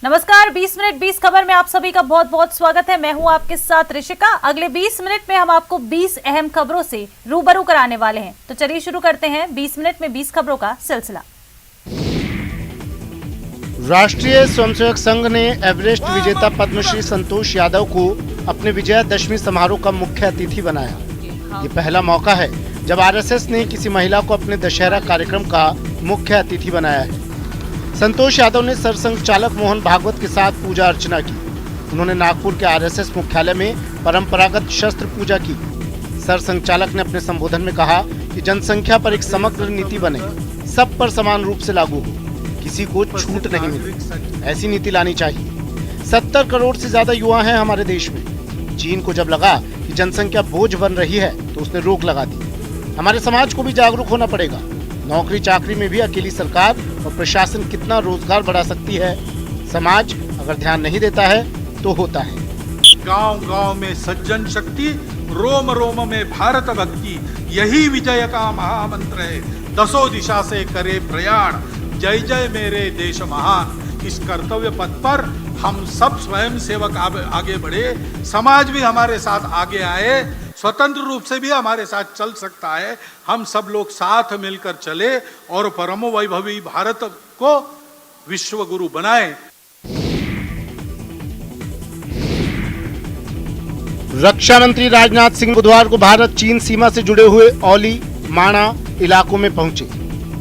नमस्कार, 20 मिनट 20 खबर में आप सभी का बहुत बहुत स्वागत है। मैं हूं आपके साथ ऋषिका। अगले 20 मिनट में हम आपको 20 अहम खबरों से रूबरू कराने वाले हैं। तो चलिए शुरू करते हैं 20 मिनट में 20 खबरों का सिलसिला। राष्ट्रीय स्वयंसेवक संघ ने एवरेस्ट विजेता पद्मश्री संतोष यादव को अपने विजयादशमी समारोह का मुख्य अतिथि बनाया। ये पहला मौका है जब आरएसएस ने किसी महिला को अपने दशहरा कार्यक्रम का मुख्य अतिथि बनाया है। संतोष यादव ने सरसंघ चालक मोहन भागवत के साथ पूजा अर्चना की। उन्होंने नागपुर के आरएसएस मुख्यालय में परंपरागत शस्त्र पूजा की। सरसंघ चालक ने अपने संबोधन में कहा कि जनसंख्या पर एक समग्र नीति बने, सब पर समान रूप से लागू हो, किसी को छूट नहीं मिले, ऐसी नीति लानी चाहिए। 70 करोड़ से ज्यादा युवा हैं हमारे देश में। चीन को जब लगा कि जनसंख्या बोझ बन रही है तो उसने रोक लगा दी। हमारे समाज को भी जागरूक होना पड़ेगा। नौकरी चाकरी में भी अकेली सरकार और प्रशासन कितना रोजगार बढ़ा सकती है, समाज अगर ध्यान नहीं देता है तो होता है। गांव-गांव में सज्जन शक्ति, रोम रोम में भारत भक्ति, यही विजय का महामंत्र है। दसों दिशा से करे प्रयाण, जय जय मेरे देश महान। इस कर्तव्य पथ पर हम सब स्वयं सेवक आगे बढ़े, समाज भी हमारे साथ आगे आए, स्वतंत्र रूप से भी हमारे साथ चल सकता है। हम सब लोग साथ मिलकर चले और परम वैभवी भारत को विश्व गुरु बनाए। रक्षा मंत्री राजनाथ सिंह बुधवार को भारत चीन सीमा से जुड़े हुए औली माणा इलाकों में पहुंचे,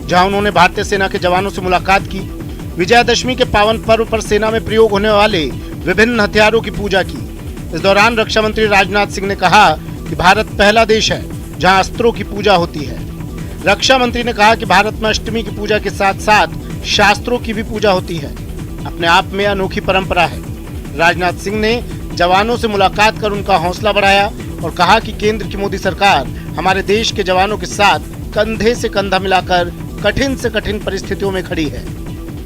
जहां उन्होंने भारतीय सेना के जवानों से मुलाकात की। विजयादशमी के पावन पर्व पर सेना में प्रयोग होने वाले विभिन्न हथियारों की पूजा की। इस दौरान रक्षा मंत्री राजनाथ सिंह ने कहा कि भारत पहला देश है जहां अस्त्रों की पूजा होती है। रक्षा मंत्री ने कहा कि भारत में अष्टमी की पूजा के साथ साथ शास्त्रों की भी पूजा होती है, अपने आप में अनोखी परंपरा है। राजनाथ सिंह ने जवानों से मुलाकात कर उनका हौसला बढ़ाया और कहा कि केंद्र की मोदी सरकार हमारे देश के जवानों के साथ कंधे से कंधा मिलाकर कठिन से कठिन परिस्थितियों में खड़ी है।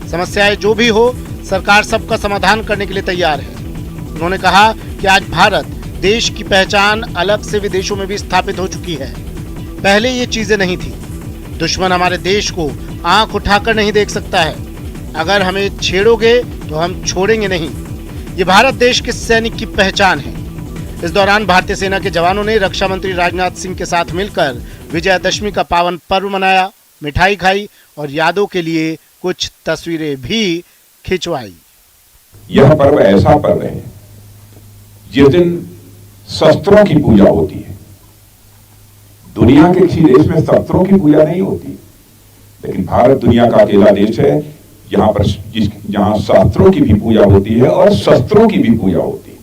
समस्याएं जो भी हो, सरकार सबका समाधान करने के लिए तैयार है। उन्होंने कहा कि आज भारत देश की पहचान अलग से विदेशों में भी स्थापित हो चुकी है। पहले ये चीजें नहीं थी। दुश्मन हमारे देश को आंख उठाकर नहीं देख सकता है। अगर हमें छेड़ोगे तो हम छोड़ेंगे नहीं। ये भारत देश के सैनिक की पहचान है। इस दौरान भारतीय सेना के जवानों ने रक्षा मंत्री राजनाथ सिंह के साथ मिलकर विजयादशमी का पावन पर्व मनाया, मिठाई खाई और यादों के लिए कुछ तस्वीरें भी खिंचवाई। यह पर्व ऐसा पर्व है जिस दिन शस्त्रों की पूजा होती है। दुनिया के किसी देश में शस्त्रों की पूजा नहीं होती, लेकिन भारत दुनिया का अकेला देश है जहां शास्त्रों की भी पूजा होती है और शस्त्रों की भी पूजा होती है।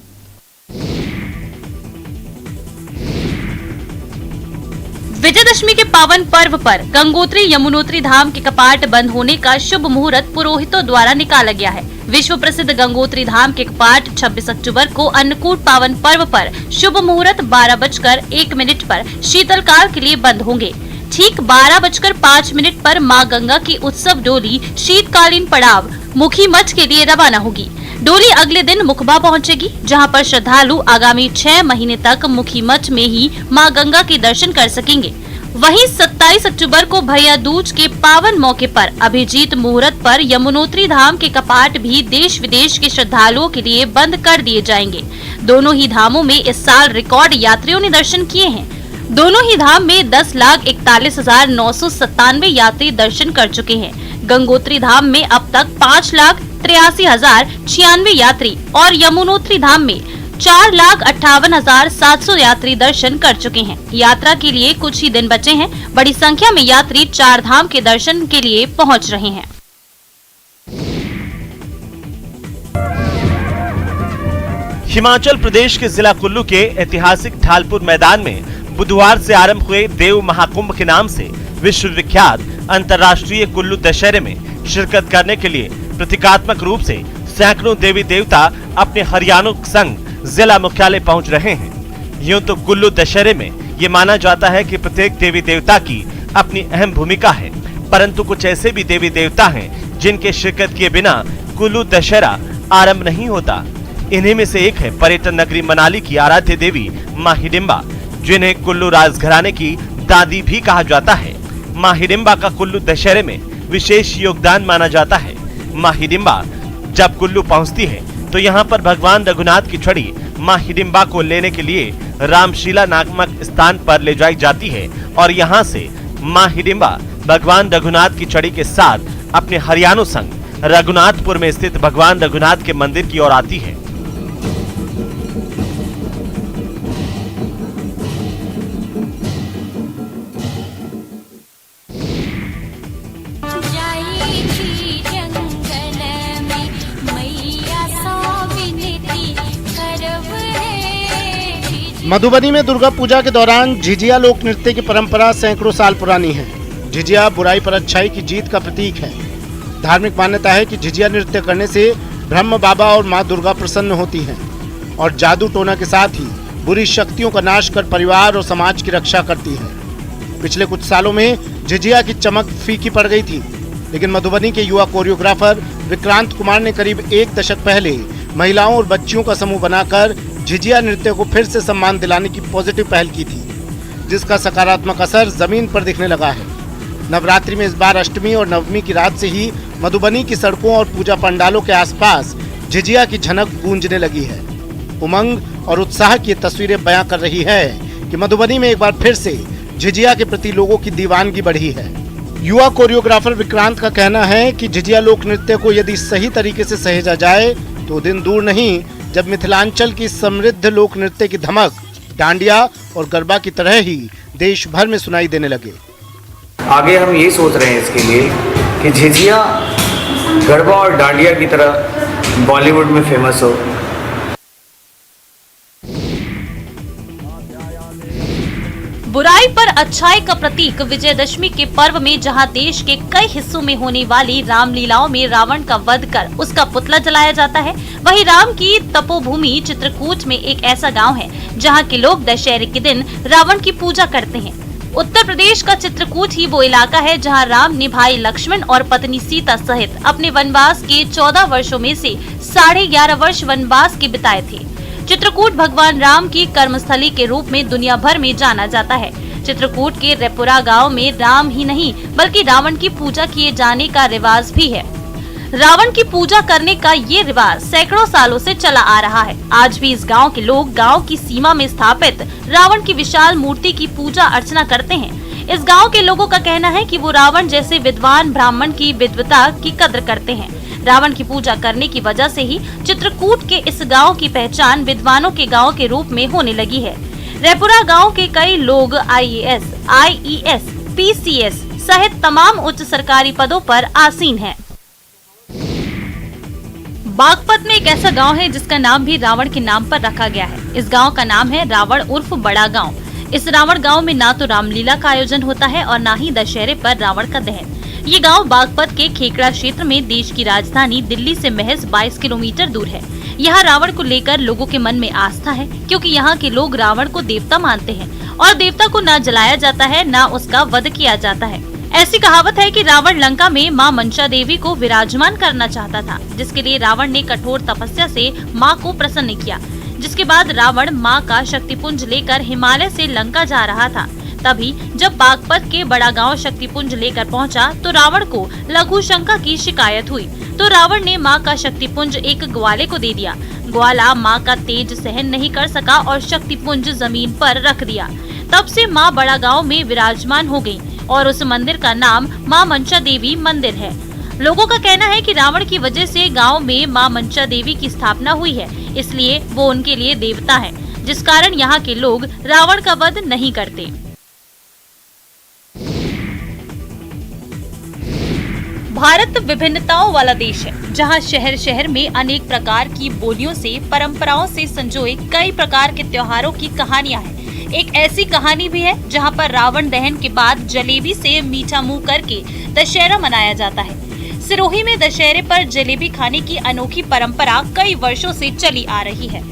विजयदशमी के पावन पर्व पर गंगोत्री यमुनोत्री धाम के कपाट बंद होने का शुभ मुहूर्त पुरोहितों द्वारा निकाला गया है। विश्व प्रसिद्ध गंगोत्री धाम के कपाट 26 अक्टूबर को अन्नकूट पावन पर्व पर शुभ मुहूर्त 12:01 पर शीतलकाल के लिए बंद होंगे। ठीक 12:05 पर मां गंगा की उत्सव डोली शीतकालीन पड़ाव मुखी मठ के लिए रवाना होगी। डोली अगले दिन मुखबा पहुंचेगी, जहां पर श्रद्धालु आगामी 6 महीने तक मुखी मठ में ही मां गंगा के दर्शन कर सकेंगे। वहीं 27 अक्टूबर को भैया दूज के पावन मौके पर अभिजीत मुहूर्त पर यमुनोत्री धाम के कपाट भी देश विदेश के श्रद्धालुओं के लिए बंद कर दिए जाएंगे। दोनों ही धामों में इस साल रिकॉर्ड यात्रियों ने दर्शन किए हैं। दोनों ही धाम में 10,41,997 यात्री दर्शन कर चुके हैं। गंगोत्री धाम में अब तक 5,83,096 यात्री और यमुनोत्री धाम में 4,58,700 यात्री दर्शन कर चुके हैं। यात्रा के लिए कुछ ही दिन बचे हैं। बड़ी संख्या में यात्री 4 धाम के दर्शन के लिए पहुंच रहे हैं। हिमाचल प्रदेश के जिला कुल्लू के ऐतिहासिक ढालपुर मैदान में बुधवार से आरंभ हुए देव महाकुंभ के नाम से विश्व विख्यात अंतर्राष्ट्रीय कुल्लू दशहरे में शिरकत करने के लिए प्रतीकात्मक रूप से सैकड़ों देवी देवता अपने हरियाणों संग जिला मुख्यालय पहुंच रहे हैं। यूं तो कुल्लू दशहरे में ये माना जाता है कि प्रत्येक देवी देवता की अपनी अहम भूमिका है, परंतु कुछ ऐसे भी देवी देवता हैं जिनके शिरकत किए बिना कुल्लू दशहरा आरंभ नहीं होता। इन्हीं में से एक है पर्यटन नगरी मनाली की आराध्य देवी मां हिडिंबा, जिन्हें कुल्लू राजघराने की दादी भी कहा जाता है। मां हिडिंबा का कुल्लू दशहरे में विशेष योगदान माना जाता है। मां हिडिंबा जब कुल्लू पहुंचती है तो यहाँ पर भगवान रघुनाथ की छड़ी माँ हिडिंबा को लेने के लिए रामशीला नामक स्थान पर ले जाई जाती है और यहाँ से माँ हिडिंबा भगवान रघुनाथ की छड़ी के साथ अपने हरियाणों संग रघुनाथपुर में स्थित भगवान रघुनाथ के मंदिर की ओर आती है। मधुबनी में दुर्गा पूजा के दौरान झिझिया लोक नृत्य की परंपरा सैकड़ों साल पुरानी है। झिझिया बुराई पर अच्छाई की जीत का प्रतीक है। धार्मिक मान्यता है कि झिझिया नृत्य करने से ब्रह्म बाबा और मां दुर्गा प्रसन्न होती हैं और जादू टोना के साथ ही बुरी शक्तियों का नाश कर परिवार और समाज की रक्षा करती है। पिछले कुछ सालों में झिझिया की चमक फीकी पड़ गई थी, लेकिन मधुबनी के युवा कोरियोग्राफर विक्रांत कुमार ने करीब 1 दशक पहले महिलाओं और बच्चियों का समूह बनाकर झिझिया नृत्य को फिर से सम्मान दिलाने की पॉजिटिव पहल की थी, जिसका सकारात्मक असर जमीन पर दिखने लगा है। नवरात्रि में इस बार अष्टमी और नवमी की रात से ही मधुबनी की सड़कों और पूजा पंडालों के आसपास झिझिया की झनक गूंजने लगी है। उमंग और उत्साह की तस्वीरें बयां कर रही है कि मधुबनी में एक बार फिर से झिझिया के प्रति लोगों की दीवानगी बढ़ी है। युवा कोरियोग्राफर विक्रांत का कहना है कि झिझिया लोक नृत्य को यदि सही तरीके से सहेजा जाए तो दिन दूर नहीं जब मिथिलांचल की समृद्ध लोक नृत्य की धमक डांडिया और गरबा की तरह ही देश भर में सुनाई देने लगे। आगे हम ये सोच रहे हैं इसके लिए कि झिझिया गरबा और डांडिया की तरह बॉलीवुड में फेमस हो। बुराई पर अच्छाई का प्रतीक विजयदशमी के पर्व में जहां देश के कई हिस्सों में होने वाली रामलीलाओं में रावण का वध कर उसका पुतला जलाया जाता है, वहीं राम की तपोभूमि चित्रकूट में एक ऐसा गांव है जहां के लोग दशहरे के दिन रावण की पूजा करते हैं। उत्तर प्रदेश का चित्रकूट ही वो इलाका है जहां राम ने भाई लक्ष्मण और पत्नी सीता सहित अपने वनवास के 14 वर्षों में से 11.5 वर्ष वनवास के बिताए थे। चित्रकूट भगवान राम की कर्मस्थली के रूप में दुनिया भर में जाना जाता है। चित्रकूट के रेपुरा गांव में राम ही नहीं बल्कि रावण की पूजा किए जाने का रिवाज भी है। रावण की पूजा करने का ये रिवाज सैकड़ों सालों से चला आ रहा है। आज भी इस गांव के लोग गांव की सीमा में स्थापित रावण की विशाल मूर्ति की पूजा अर्चना करते हैं। इस गांव के लोगों का कहना है कि वो रावण जैसे विद्वान ब्राह्मण की विद्वता की कद्र करते हैं। रावण की पूजा करने की वजह से ही चित्रकूट के इस गांव की पहचान विद्वानों के गांव के रूप में होने लगी है। रेपुरा गांव के कई लोग IAS, IES, PCS सहित तमाम उच्च सरकारी पदों पर आसीन हैं। बागपत में एक ऐसा गांव है जिसका नाम भी रावण के नाम पर रखा गया है। इस गांव का नाम है रावण उर्फ बड़ा गांव। इस रावण गांव में ना तो रामलीला का आयोजन होता है और ना ही दशहरे पर रावण का दहन। ये गांव बागपत के खेकड़ा क्षेत्र में देश की राजधानी दिल्ली से महज 22 किलोमीटर दूर है। यहाँ रावण को लेकर लोगों के मन में आस्था है, क्योंकि यहाँ के लोग रावण को देवता मानते हैं और देवता को ना जलाया जाता है ना उसका वध किया जाता है। ऐसी कहावत है कि रावण लंका में मां मंशा देवी को विराजमान करना चाहता था, जिसके लिए रावण ने कठोर तपस्या से मां को प्रसन्न किया। जिसके बाद रावण मां का शक्तिपुंज लेकर हिमालय से लंका जा रहा था। तभी जब बागपत के बड़ा गांव शक्तिपुंज लेकर पहुंचा तो रावण को लघु शंका की शिकायत हुई, तो रावण ने मां का शक्तिपुंज एक ग्वाले को दे दिया। ग्वाला मां का तेज सहन नहीं कर सका और शक्तिपुंज जमीन पर रख दिया। तब से मां बड़ा गांव में विराजमान हो गयी और उस मंदिर का नाम मां मंशा देवी मंदिर है। लोगों का कहना है कि रावण की वजह से गांव में मां मंशा देवी की स्थापना हुई है, इसलिए वो उनके लिए देवता है, जिस कारण यहाँ के लोग रावण का वध नहीं करते। भारत विभिन्नताओं वाला देश है, जहां शहर शहर में अनेक प्रकार की बोलियों से परंपराओं से संजोए कई प्रकार के त्योहारों की कहानियां हैं। एक ऐसी कहानी भी है जहां पर रावण दहन के बाद जलेबी से मीठा मुंह करके दशहरा मनाया जाता है। सिरोही में दशहरे पर जलेबी खाने की अनोखी परंपरा कई वर्षों से चली आ रही है।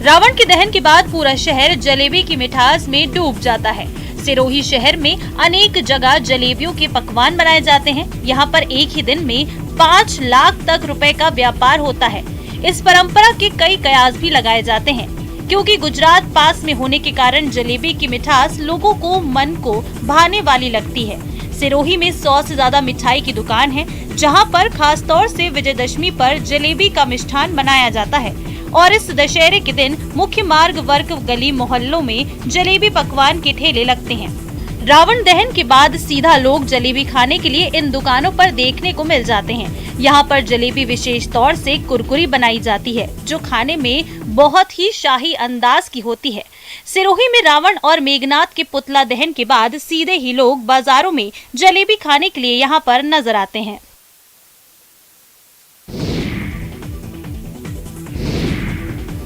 रावण के दहन के बाद पूरा शहर जलेबी की मिठास में डूब जाता है। सिरोही शहर में अनेक जगह जलेबियों के पकवान बनाए जाते हैं। यहाँ पर एक ही दिन में 5 लाख तक रुपए का व्यापार होता है। इस परंपरा के कई कयास भी लगाए जाते हैं, क्योंकि गुजरात पास में होने के कारण जलेबी की मिठास लोगों को मन को भाने वाली लगती है। सिरोही में 100 से ज्यादा मिठाई की दुकान है, जहां पर खास तौर से विजयदशमी पर जलेबी का मिष्ठान बनाया जाता है और इस दशहरे के दिन मुख्य मार्ग, वर्ग, गली मोहल्लों में जलेबी पकवान के ठेले लगते हैं। रावण दहन के बाद सीधा लोग जलेबी खाने के लिए इन दुकानों पर देखने को मिल जाते हैं। यहाँ पर जलेबी विशेष तौर से कुरकुरी बनाई जाती है, जो खाने में बहुत ही शाही अंदाज की होती है। सिरोही में रावण और मेघनाथ के पुतला दहन के बाद सीधे ही लोग बाजारों में जलेबी खाने के लिए यहाँ पर नजर आते हैं।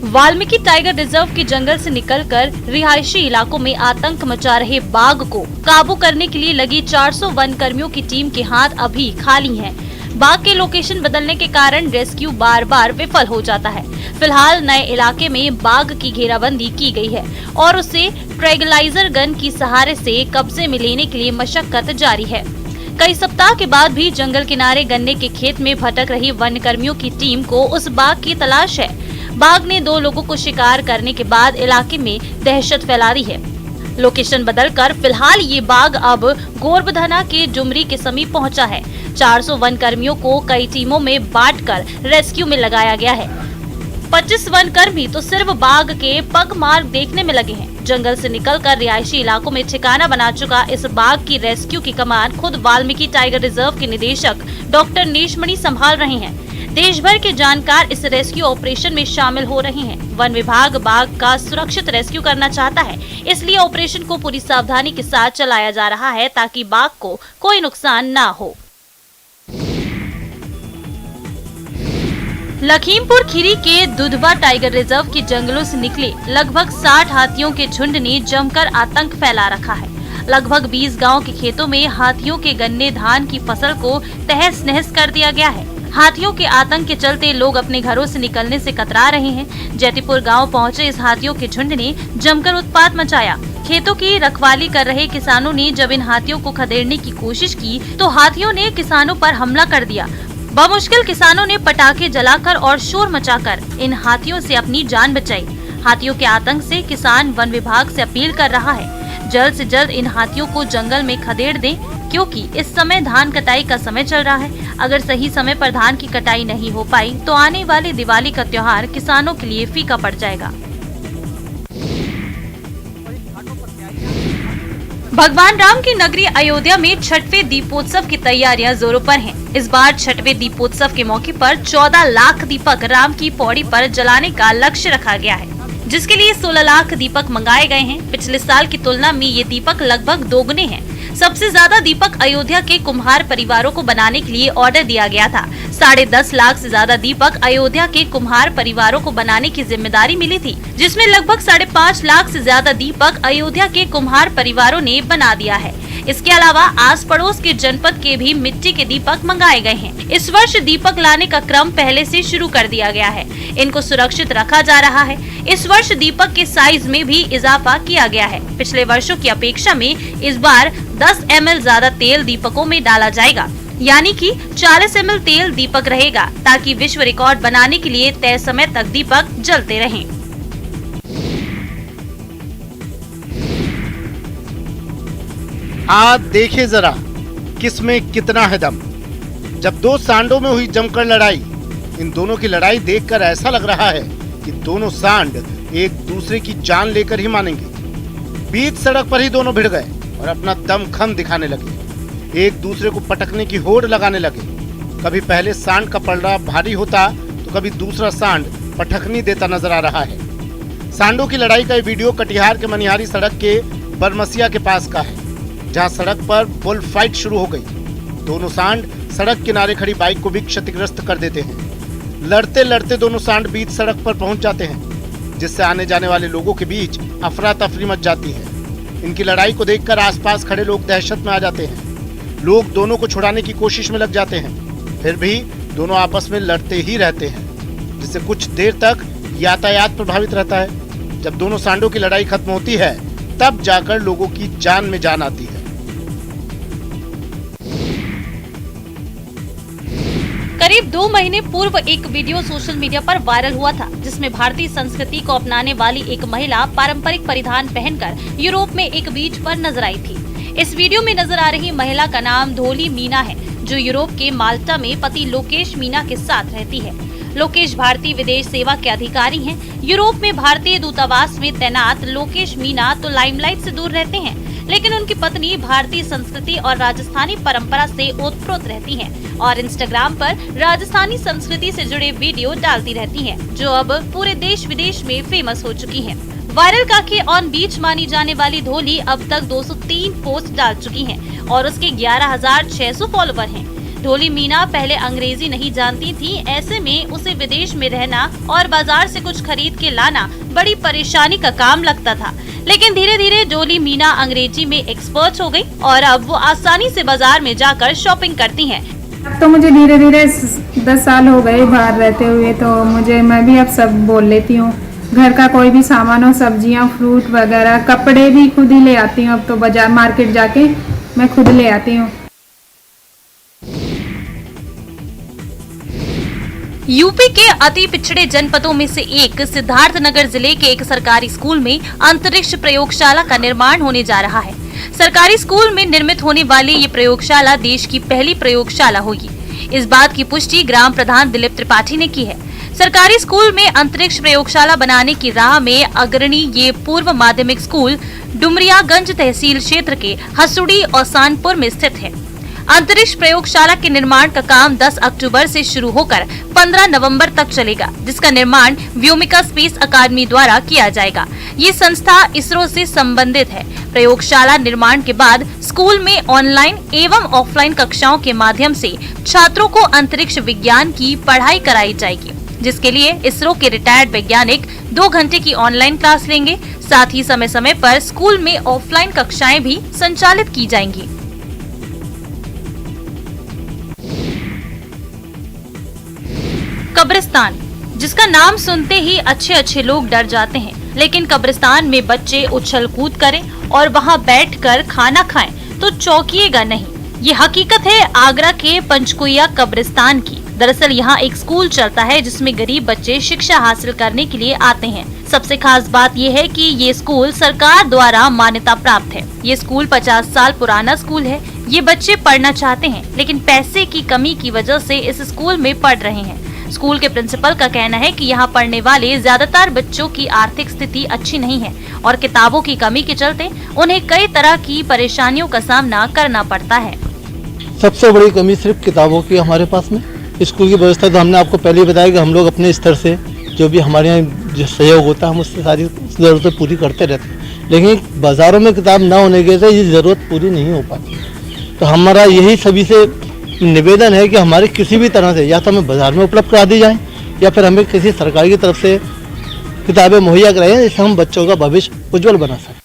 वाल्मीकि टाइगर रिजर्व के जंगल से निकलकर रिहायशी इलाकों में आतंक मचा रहे बाघ को काबू करने के लिए लगी 400 वन कर्मियों की टीम के हाथ अभी खाली हैं। बाघ के लोकेशन बदलने के कारण रेस्क्यू बार बार विफल हो जाता है। फिलहाल नए इलाके में बाघ की घेराबंदी की गई है और उसे ट्रैंक्विलाइजर गन की सहारे से कब्जे में लेने के लिए मशक्कत जारी है। कई सप्ताह के बाद भी जंगल किनारे गन्ने के खेत में भटक रही वन कर्मियों की टीम को उस बाघ की तलाश है। बाघ ने 2 लोगों को शिकार करने के बाद इलाके में दहशत फैला दी है। लोकेशन बदलकर फिलहाल ये बाघ अब गोरबधना के डुमरी के समीप पहुंचा है। 400 वन कर्मियों को कई टीमों में बांटकर रेस्क्यू में लगाया गया है। 25 वन कर्मी तो सिर्फ बाघ के पग मार्ग देखने में लगे हैं। जंगल से निकलकर रिहायशी इलाकों में ठिकाना बना चुका इस बाघ की रेस्क्यू की कमान खुद वाल्मीकि टाइगर रिजर्व के निदेशक डॉक्टर नीशमणि संभाल रहे हैं। देश भर के जानकार इस रेस्क्यू ऑपरेशन में शामिल हो रहे हैं। वन विभाग बाघ का सुरक्षित रेस्क्यू करना चाहता है, इसलिए ऑपरेशन को पूरी सावधानी के साथ चलाया जा रहा है ताकि बाघ को कोई नुकसान ना हो। लखीमपुर खीरी के दुधवा टाइगर रिजर्व के जंगलों से निकले लगभग 60 हाथियों के झुंड ने जमकर आतंक फैला रखा है। लगभग 20 गांव के खेतों में हाथियों के गन्ने धान की फसल को तहस नहस कर दिया गया है। हाथियों के आतंक के चलते लोग अपने घरों से निकलने से कतरा रहे हैं। जैतीपुर गांव पहुंचे इस हाथियों के झुंड ने जमकर उत्पात मचाया। खेतों की रखवाली कर रहे किसानों ने जब इन हाथियों को खदेड़ने की कोशिश की तो हाथियों ने किसानों पर हमला कर दिया। बमुश्किल किसानों ने पटाखे जलाकर और शोर मचाकर इन हाथियों से अपनी जान बचाई। हाथियों के आतंक से किसान वन विभाग से अपील कर रहा है, जल्द से जल्द इन हाथियों को जंगल में खदेड़ दें, क्योंकि इस समय धान कटाई का समय चल रहा है। अगर सही समय पर धान की कटाई नहीं हो पाई तो आने वाले दिवाली का त्योहार किसानों के लिए फीका पड़ जाएगा। भगवान राम की नगरी अयोध्या में छठवें दीपोत्सव की तैयारियां जोरों पर हैं। इस बार छठवें दीपोत्सव के मौके पर 14 लाख दीपक राम की पौड़ी पर जलाने का लक्ष्य रखा गया है, जिसके लिए 16 लाख दीपक मंगाए गए हैं। पिछले साल की तुलना में ये दीपक लगभग दोगुने हैं। सबसे ज्यादा दीपक अयोध्या के कुम्हार परिवारों को बनाने के लिए ऑर्डर दिया गया था। 10.5 लाख से ज्यादा दीपक अयोध्या के कुम्हार परिवारों को बनाने की जिम्मेदारी मिली थी, जिसमें लगभग 5.5 लाख से ज्यादा दीपक अयोध्या के कुम्हार परिवारों ने बना दिया है। इसके अलावा आस पड़ोस के जनपद के भी मिट्टी के दीपक मंगाए गए हैं। इस वर्ष दीपक लाने का क्रम पहले से शुरू कर दिया गया है। इनको सुरक्षित रखा जा रहा है। इस वर्ष दीपक के साइज में भी इजाफा किया गया है। पिछले वर्षों की अपेक्षा में इस बार 10 ml ज्यादा तेल दीपकों में डाला जाएगा, यानी कि 40 ml तेल दीपक रहेगा, ताकि विश्व रिकॉर्ड बनाने के लिए तय समय तक दीपक जलते रहें। आप देखिए जरा किसमें कितना है दम। जब 2 सांडों में हुई जमकर लड़ाई, इन दोनों की लड़ाई देखकर ऐसा लग रहा है कि दोनों सांड एक दूसरे की जान लेकर ही मानेंगे। बीच सड़क पर ही दोनों भिड़ गए और अपना दमखम दिखाने लगे। एक दूसरे को पटकने की होड़ लगाने लगे। कभी पहले सांड का पलड़ा भारी होता तो कभी दूसरा सांड पटखनी देता नजर आ रहा है। सांडों की लड़ाई का ये वीडियो कटिहार के मनिहारी सड़क के बरमसिया के पास का है, जहां सड़क पर बुल फाइट शुरू हो गई। दोनों सांड सड़क किनारे खड़ी बाइक को भी क्षतिग्रस्त कर देते हैं। लड़ते लड़ते दोनों सांड बीच सड़क पर पहुंच जाते हैं, जिससे आने जाने वाले लोगों के बीच अफरा तफरी मच जाती है। इनकी लड़ाई को देखकर आसपास खड़े लोग दहशत में आ जाते हैं। लोग दोनों को छुड़ाने की कोशिश में लग जाते हैं, फिर भी दोनों आपस में लड़ते ही रहते हैं, जिससे कुछ देर तक यातायात प्रभावित रहता है। जब दोनों सांडों की लड़ाई खत्म होती है, तब जाकर लोगों की जान में जान आती है। करीब 2 महीने पूर्व एक वीडियो सोशल मीडिया पर वायरल हुआ था, जिसमें भारतीय संस्कृति को अपनाने वाली एक महिला पारंपरिक परिधान पहनकर यूरोप में एक बीच पर नजर आई थी। इस वीडियो में नजर आ रही महिला का नाम धोली मीना है, जो यूरोप के माल्टा में पति लोकेश मीना के साथ रहती है। लोकेश भारतीय विदेश सेवा के अधिकारी हैं। यूरोप में भारतीय दूतावास में तैनात लोकेश मीना तो लाइमलाइट से दूर रहते हैं, लेकिन उनकी पत्नी भारतीय संस्कृति और राजस्थानी परंपरा से ओतप्रोत रहती हैं और इंस्टाग्राम पर राजस्थानी संस्कृति से जुड़े वीडियो डालती रहती हैं, जो अब पूरे देश विदेश में फेमस हो चुकी हैं। वायरल काके ऑन बीच मानी जाने वाली धोली अब तक 203 पोस्ट डाल चुकी हैं और उसके 11,600 फॉलोवर हैं। धोली मीना पहले अंग्रेजी नहीं जानती थी, ऐसे में उसे विदेश में रहना और बाजार से कुछ खरीद के लाना बड़ी परेशानी का काम लगता था, लेकिन धीरे धीरे धोली मीना अंग्रेजी में एक्सपर्ट हो गई और अब वो आसानी से बाजार में जाकर शॉपिंग करती हैं। अब तो मुझे धीरे धीरे 10 साल हो गए बाहर रहते हुए, तो मैं भी अब सब बोल लेती हूँ। घर का कोई भी सामान हो, सब्जियाँ, फ्रूट वगैरह, कपड़े भी खुद ही ले आती हूँ। अब तो बाजार मार्केट जाके मैं खुद ले आती हूँ। यूपी के अति पिछड़े जनपदों में से एक सिद्धार्थनगर जिले के एक सरकारी स्कूल में अंतरिक्ष प्रयोगशाला का निर्माण होने जा रहा है। सरकारी स्कूल में निर्मित होने वाली ये प्रयोगशाला देश की पहली प्रयोगशाला होगी। इस बात की पुष्टि ग्राम प्रधान दिलीप त्रिपाठी ने की है। सरकारी स्कूल में अंतरिक्ष प्रयोगशाला बनाने की राह में अग्रणी ये पूर्व माध्यमिक स्कूल डुमरियागंज तहसील क्षेत्र के हसुड़ी और सानपुर में स्थित है। अंतरिक्ष प्रयोगशाला के निर्माण का काम 10 अक्टूबर से शुरू होकर 15 नवंबर तक चलेगा, जिसका निर्माण व्योमिका स्पेस अकादमी द्वारा किया जाएगा। ये संस्था इसरो से संबंधित है। प्रयोगशाला निर्माण के बाद स्कूल में ऑनलाइन एवं ऑफलाइन कक्षाओं के माध्यम से छात्रों को अंतरिक्ष विज्ञान की पढ़ाई कराई जाएगी, जिसके लिए इसरो के रिटायर्ड वैज्ञानिक 2 घंटे की ऑनलाइन क्लास लेंगे। साथ ही समय समय पर स्कूल में ऑफलाइन कक्षाएं भी संचालित की जाएंगी। कब्रिस्तान, जिसका नाम सुनते ही अच्छे लोग डर जाते हैं, लेकिन कब्रिस्तान में बच्चे उछल कूद करें और वहां बैठकर खाना खाएं तो चौंकिएगा नहीं। ये हकीकत है आगरा के पंचकुइया कब्रिस्तान की। दरअसल यहाँ एक स्कूल चलता है जिसमें गरीब बच्चे शिक्षा हासिल करने के लिए आते हैं। सबसे खास बात ये है कि ये स्कूल सरकार द्वारा मान्यता प्राप्त है। ये स्कूल 50 साल पुराना स्कूल है। ये बच्चे पढ़ना चाहते हैं, लेकिन पैसे की कमी की वजह से इस स्कूल में पढ़ रहे हैं। स्कूल के प्रिंसिपल का कहना है कि यहाँ पढ़ने वाले ज्यादातर बच्चों की आर्थिक स्थिति अच्छी नहीं है और किताबों की कमी के चलते उन्हें कई तरह की परेशानियों का सामना करना पड़ता है। सबसे बड़ी कमी सिर्फ किताबों की हमारे पास में। स्कूल की व्यवस्था तो हमने आपको पहले बताया कि हम लोग अपने स्तर से जो भी हमारे यहाँ जो सहयोग होता है हम उससे सारी ज़रूरतें पूरी करते रहते हैं, लेकिन बाज़ारों में किताब ना होने के वजह से ये ज़रूरत पूरी नहीं हो पाती। तो हमारा यही सभी से निवेदन है कि हमारे किसी भी तरह से या तो हमें बाज़ार में उपलब्ध करा दी जाए या फिर हमें किसी सरकार की तरफ से किताबें मुहैया कराएं, जिससे हम बच्चों का भविष्य उज्जवल बना सकें।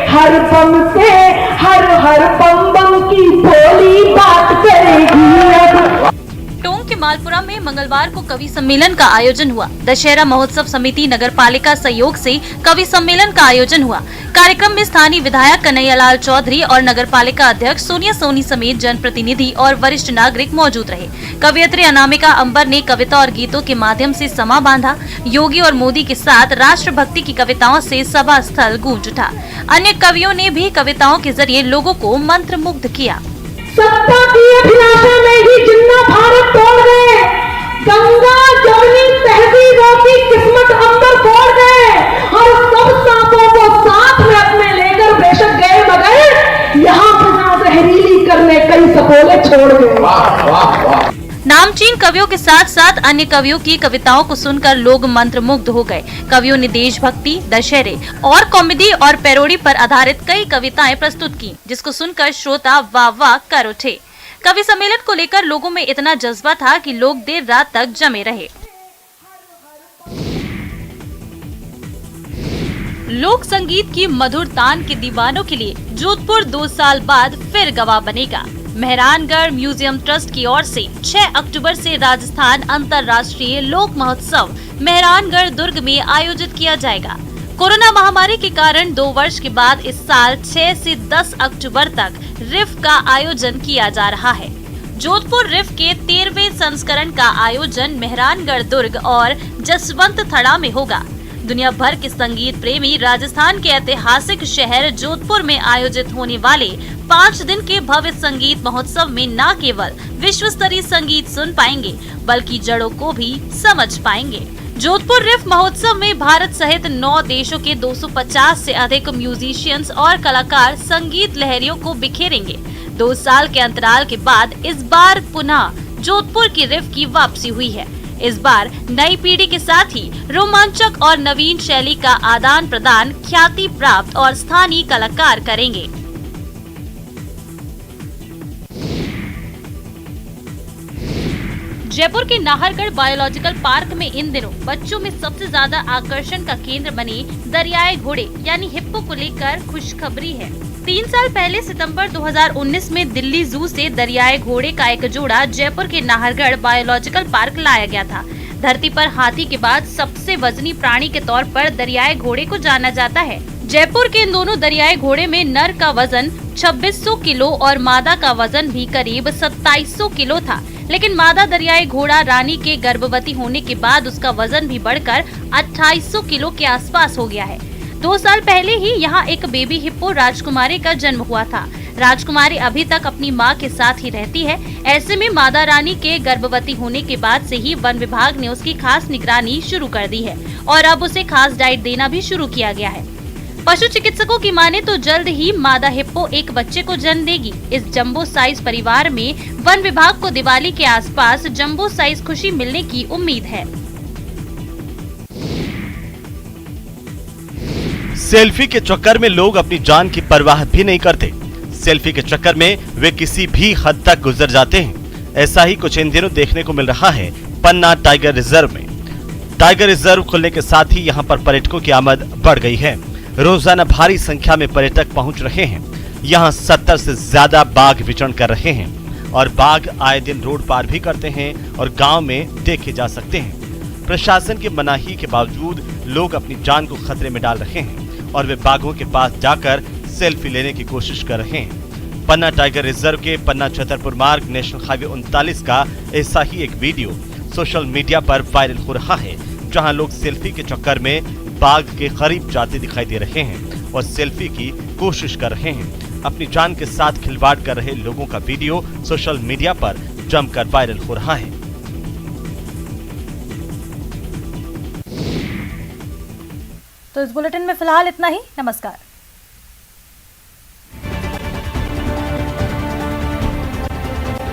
हर बम से हर बम बम की बोली बात करेगी। टोंक के मालपुरा में मंगलवार को कवि सम्मेलन का आयोजन हुआ। दशहरा महोत्सव समिति नगर पालिका सहयोग से कवि सम्मेलन का आयोजन हुआ। कार्यक्रम में स्थानीय विधायक कन्हैयालाल चौधरी और नगर पालिका अध्यक्ष सोनिया सोनी समेत जनप्रतिनिधि और वरिष्ठ नागरिक मौजूद रहे। कवियत्री अनामिका अंबर ने कविता और गीतों के माध्यम से समा बांधा। योगी और मोदी के साथ राष्ट्रभक्ति की कविताओं से सभा स्थल गूंज उठा। अन्य कवियों ने भी कविताओं के जरिए लोगों को मंत्रमुग्ध किया। सत्ता की अभिलाषा में ही जिन्ना भारत तोड़ गए, गंगा जमुनी तहजीबों की किस्मत अंदर फोड़ गए और सब सांपों को साथ में अपने लेकर बेशक गए, मगर यहाँ फिजा जहरीली करने कई सपोले छोड़ गए। नामचीन कवियों के साथ साथ अन्य कवियों की कविताओं को सुनकर लोग मंत्रमुग्ध हो गए। कवियों ने देशभक्ति, दशहरे और कॉमेडी और पैरोडी पर आधारित कई कविताएं प्रस्तुत की, जिसको सुनकर श्रोता वाह वाह कर उठे। कवि सम्मेलन को लेकर लोगों में इतना जज्बा था कि लोग देर रात तक जमे रहे। लोक संगीत की मधुर तान के दीवानों के लिए जोधपुर 2 साल बाद फिर गवाह बनेगा। मेहरानगढ़ म्यूजियम ट्रस्ट की ओर से 6 अक्टूबर से राजस्थान अंतर्राष्ट्रीय लोक महोत्सव मेहरानगढ़ दुर्ग में आयोजित किया जाएगा। कोरोना महामारी के कारण 2 वर्ष के बाद इस साल 6 से 10 अक्टूबर तक रिफ का आयोजन किया जा रहा है। जोधपुर रिफ के 13वें संस्करण का आयोजन मेहरानगढ़ दुर्ग और जसवंत थड़ा में होगा। दुनिया भर के संगीत प्रेमी राजस्थान के ऐतिहासिक शहर जोधपुर में आयोजित होने वाले 5 दिन के भव्य संगीत महोत्सव में न केवल विश्व स्तरीय संगीत सुन पाएंगे बल्कि जड़ों को भी समझ पाएंगे। जोधपुर रिफ महोत्सव में भारत सहित 9 देशों के 250 से अधिक म्यूजिशियंस और कलाकार संगीत लहरियों को बिखेरेंगे। 2 साल के अंतराल के बाद इस बार पुनः जोधपुर की रिफ की वापसी हुई है। इस बार नई पीढ़ी के साथ ही रोमांचक और नवीन शैली का आदान प्रदान ख्याति प्राप्त और स्थानीय कलाकार करेंगे। जयपुर के नाहरगढ़ बायोलॉजिकल पार्क में इन दिनों बच्चों में सबसे ज्यादा आकर्षण का केंद्र बने दरियाई घोड़े यानी हिप्पो को लेकर खुशखबरी है। 3 साल पहले सितंबर 2019 में दिल्ली जू से दरियाई घोड़े का एक जोड़ा जयपुर के नाहरगढ़ बायोलॉजिकल पार्क लाया गया था। धरती पर हाथी के बाद सबसे वजनी प्राणी के तौर पर दरियाई घोड़े को जाना जाता है। जयपुर के इन दोनों दरियाई घोड़े में नर का वजन 2600 किलो और मादा का वजन भी करीब 2700 किलो था, लेकिन मादा दरियाई घोड़ा रानी के गर्भवती होने के बाद उसका वजन भी बढ़कर 2800 किलो के आसपास हो गया है। 2 साल पहले ही यहाँ एक बेबी हिप्पो राजकुमारी का जन्म हुआ था। राजकुमारी अभी तक अपनी मां के साथ ही रहती है। ऐसे में मादा रानी के गर्भवती होने के बाद से ही वन विभाग ने उसकी खास निगरानी शुरू कर दी है और अब उसे खास डाइट देना भी शुरू किया गया है। पशु चिकित्सकों की माने तो जल्द ही मादा हिप्पो एक बच्चे को जन्म देगी। इस जंबो साइज परिवार में वन विभाग को दिवाली के आसपास जंबो साइज खुशी मिलने की उम्मीद है। सेल्फी के चक्कर में लोग अपनी जान की परवाह भी नहीं करते। सेल्फी के चक्कर में वे किसी भी हद तक गुजर जाते हैं। ऐसा ही कुछ इन दिनों देखने को मिल रहा है पन्ना टाइगर रिजर्व में। टाइगर रिजर्व खुलने के साथ ही यहाँ पर पर्यटकों की आमद बढ़ गई है। रोजाना भारी संख्या में पर्यटक पहुंच रहे हैं। यहाँ 70 से ज्यादा बाघ विचरण कर रहे हैं और बाघ आए दिन रोड पार भी करते हैं और गांव में देखे जा सकते हैं। प्रशासन की मनाही के बावजूद लोग अपनी जान को खतरे में डाल रहे हैं और वे बाघों के पास जाकर सेल्फी लेने की कोशिश कर रहे हैं। पन्ना टाइगर रिजर्व के पन्ना छतरपुर मार्ग नेशनल हाईवे 39 का ऐसा ही एक वीडियो सोशल मीडिया पर वायरल हो रहा है, जहां लोग सेल्फी के चक्कर में बाघ के करीब जाते दिखाई दे रहे हैं और सेल्फी की कोशिश कर रहे हैं। अपनी जान के साथ खिलवाड़ कर रहे लोगों का वीडियो सोशल मीडिया पर जमकर वायरल हो रहा है। तो इस बुलेटिन में फिलहाल इतना ही। नमस्कार।